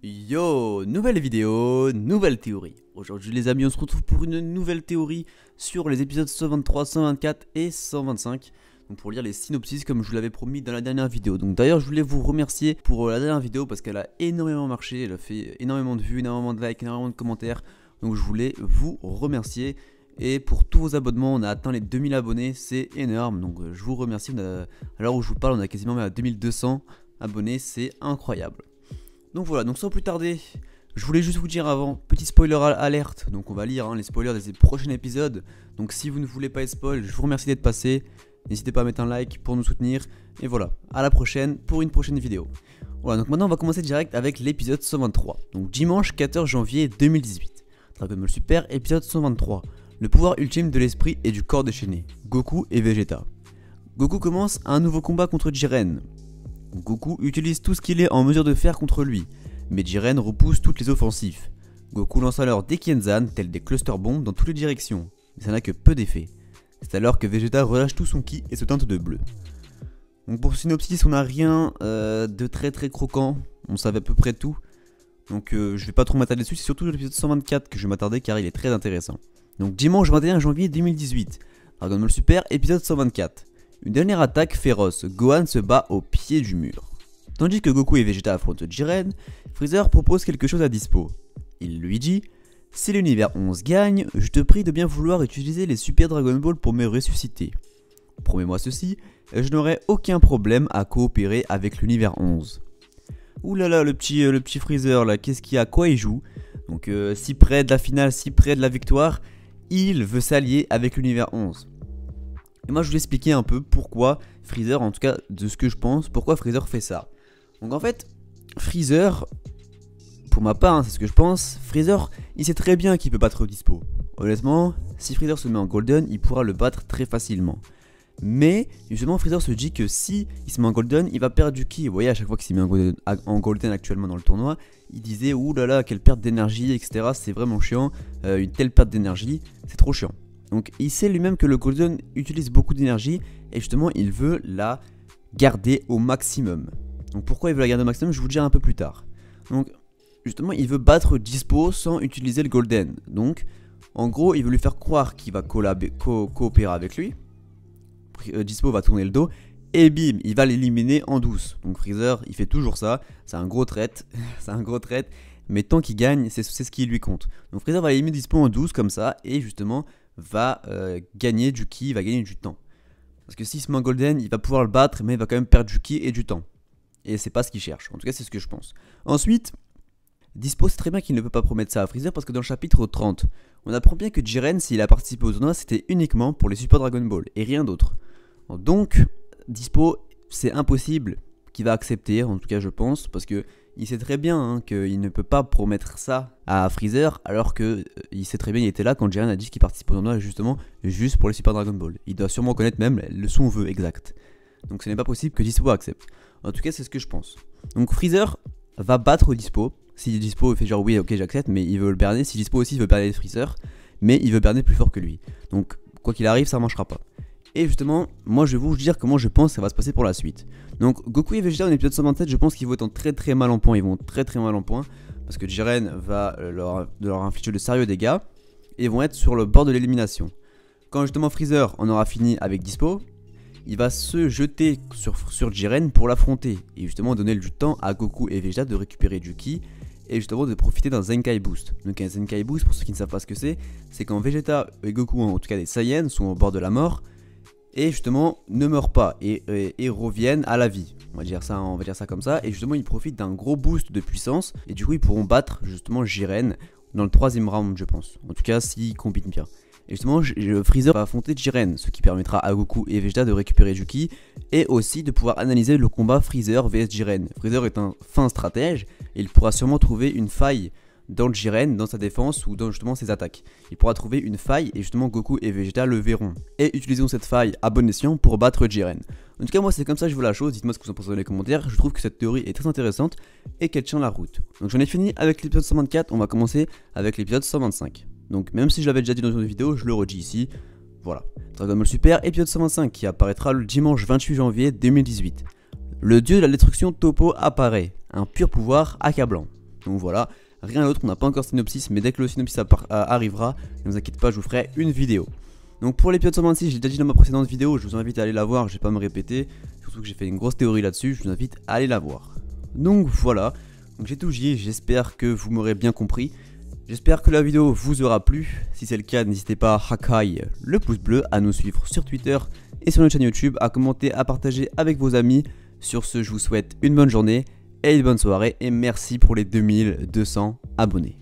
Yo, nouvelle vidéo, nouvelle théorie. Aujourd'hui les amis, on se retrouve pour une nouvelle théorie sur les épisodes 123, 124 et 125. Donc pour lire les synopsis comme je vous l'avais promis dans la dernière vidéo. Donc d'ailleurs je voulais vous remercier pour la dernière vidéo parce qu'elle a énormément marché. Elle a fait énormément de vues, énormément de likes, énormément de commentaires. Donc je voulais vous remercier. Et pour tous vos abonnements, on a atteint les 2000 abonnés, c'est énorme. Donc je vous remercie. À l'heure où je vous parle, on a quasiment à 2200 abonnés, c'est incroyable. Donc voilà, donc sans plus tarder, je voulais juste vous dire avant, petit spoiler alerte, donc on va lire les spoilers des prochains épisodes. Donc si vous ne voulez pas être spoil, je vous remercie d'être passé. N'hésitez pas à mettre un like pour nous soutenir. Et voilà, à la prochaine pour une prochaine vidéo. Voilà, donc maintenant on va commencer direct avec l'épisode 123. Donc dimanche 14 janvier 2018. Dragon Ball Super, épisode 123. Le pouvoir ultime de l'esprit et du corps déchaîné. Goku et Vegeta. Goku commence un nouveau combat contre Jiren. Goku utilise tout ce qu'il est en mesure de faire contre lui, mais Jiren repousse toutes les offensives. Goku lance alors des Kienzan, tels des cluster bombes, dans toutes les directions, mais ça n'a que peu d'effet. C'est alors que Vegeta relâche tout son ki et se teinte de bleu. Donc pour synopsis, on n'a rien de très croquant, on savait à peu près tout. Donc je vais pas trop m'attarder dessus, c'est surtout l'épisode 124 que je vais m'attarder car il est très intéressant. Donc dimanche 21 janvier 2018, Dragon Ball Super, épisode 124. Une dernière attaque féroce, Gohan se bat au pied du mur. Tandis que Goku et Vegeta affrontent Jiren, Freezer propose quelque chose à Dispo. Il lui dit « Si l'univers 11 gagne, je te prie de bien vouloir utiliser les Super Dragon Ball pour me ressusciter. Promets-moi ceci, et je n'aurai aucun problème à coopérer avec l'univers 11. » Ouh là là, le petit Freezer là, qu'est-ce qu'il a, à quoi il joue? Donc si près de la finale, si près de la victoire, il veut s'allier avec l'univers 11. Et moi je vais expliquer un peu pourquoi Freezer, en tout cas de ce que je pense, pourquoi Freezer fait ça. Donc en fait, Freezer, pour ma part, c'est ce que je pense, Freezer, il sait très bien qu'il peut battre Dispo. Honnêtement, si Freezer se met en Golden, il pourra le battre très facilement. Mais, justement, Freezer se dit que si il se met en Golden, il va perdre du ki. Vous voyez, à chaque fois qu'il s'est mis en golden actuellement dans le tournoi, il disait, ouh là là, quelle perte d'énergie, etc. C'est vraiment chiant, une telle perte d'énergie, c'est trop chiant. Donc il sait lui-même que le Golden utilise beaucoup d'énergie et justement il veut la garder au maximum. Donc pourquoi il veut la garder au maximum, je vous le dirai un peu plus tard. Donc justement il veut battre Dispo sans utiliser le Golden. Donc en gros il veut lui faire croire qu'il va coopérer avec lui. Dispo va tourner le dos et bim, il va l'éliminer en douce. Donc Freezer il fait toujours ça, c'est un gros traite, c'est un gros traite. Mais tant qu'il gagne, c'est ce qui lui compte. Donc Freezer va éliminer Dispo en douce comme ça et justement va gagner du ki, va gagner du temps. Parce que s'il se met en golden, il va pouvoir le battre, mais il va quand même perdre du ki et du temps. Et c'est pas ce qu'il cherche, en tout cas c'est ce que je pense. Ensuite, Dispo sait très bien qu'il ne peut pas promettre ça à Freezer parce que dans le chapitre 30, on apprend bien que Jiren, s'il a participé au tournoi, c'était uniquement pour les Super Dragon Ball et rien d'autre. Donc, Dispo, c'est impossible qu'il va accepter, en tout cas je pense, parce que il sait très bien qu'il ne peut pas promettre ça à Freezer, alors que il sait très bien qu'il était là quand Jiren a dit qu'il participe au tournoi justement juste pour les Super Dragon Ball. Il doit sûrement connaître même son vœu exact. Donc ce n'est pas possible que Dispo accepte. En tout cas c'est ce que je pense. Donc Freezer va battre Dispo. Si Dispo fait genre oui ok j'accepte, mais il veut le berner. Si Dispo aussi veut berner Freezer, mais il veut berner plus fort que lui. Donc quoi qu'il arrive ça ne marchera pas. Et justement, moi je vais vous dire comment je pense que ça va se passer pour la suite. Donc Goku et Vegeta en épisode 127, je pense qu'ils vont être très mal en point. Ils vont très mal en point. Parce que Jiren va leur infliger de sérieux dégâts. Et vont être sur le bord de l'élimination. Quand justement Freezer en aura fini avec Dispo, il va se jeter sur Jiren pour l'affronter. Et justement donner du temps à Goku et Vegeta de récupérer du ki. Et justement de profiter d'un Zenkai Boost. Donc un Zenkai Boost, pour ceux qui ne savent pas ce que c'est quand Vegeta et Goku, en tout cas des Saiyans, sont au bord de la mort. Et justement ne meurent pas et reviennent à la vie. On va dire ça comme ça. Et justement ils profitent d'un gros boost de puissance. Et du coup ils pourront battre justement Jiren dans le 3ème round je pense. En tout cas s'ils combinent bien. Et justement Freezer va affronter Jiren. Ce qui permettra à Goku et Vegeta de récupérer du ki. Et aussi de pouvoir analyser le combat Freezer vs Jiren. Freezer est un fin stratège. Et il pourra sûrement trouver une faille dans le Jiren, dans sa défense ou dans justement ses attaques. Il pourra trouver une faille et justement Goku et Vegeta le verront. Et utilisons cette faille à bon escient pour battre Jiren. En tout cas moi c'est comme ça que je vois la chose, dites-moi ce que vous en pensez dans les commentaires. Je trouve que cette théorie est très intéressante et qu'elle tient la route. Donc j'en ai fini avec l'épisode 124, on va commencer avec l'épisode 125. Donc même si je l'avais déjà dit dans une autre vidéo, je le redis ici. Voilà, Dragon Ball Super, épisode 125 qui apparaîtra le dimanche 28 janvier 2018. Le dieu de la destruction Toppo apparaît, un pur pouvoir accablant. Donc voilà, rien d'autre, on n'a pas encore de synopsis, mais dès que le synopsis arrivera, ne vous inquiétez pas, je vous ferai une vidéo. Donc pour l'épisode 126, j'ai déjà dit dans ma précédente vidéo, je vous invite à aller la voir, je vais pas me répéter, surtout que j'ai fait une grosse théorie là-dessus, je vous invite à aller la voir. Donc voilà, donc j'ai tout dit, j'espère que vous m'aurez bien compris. J'espère que la vidéo vous aura plu. Si c'est le cas, n'hésitez pas à hakai le pouce bleu, à nous suivre sur Twitter et sur notre chaîne YouTube, à commenter, à partager avec vos amis. Sur ce, je vous souhaite une bonne journée et une bonne soirée et merci pour les 2200 abonnés.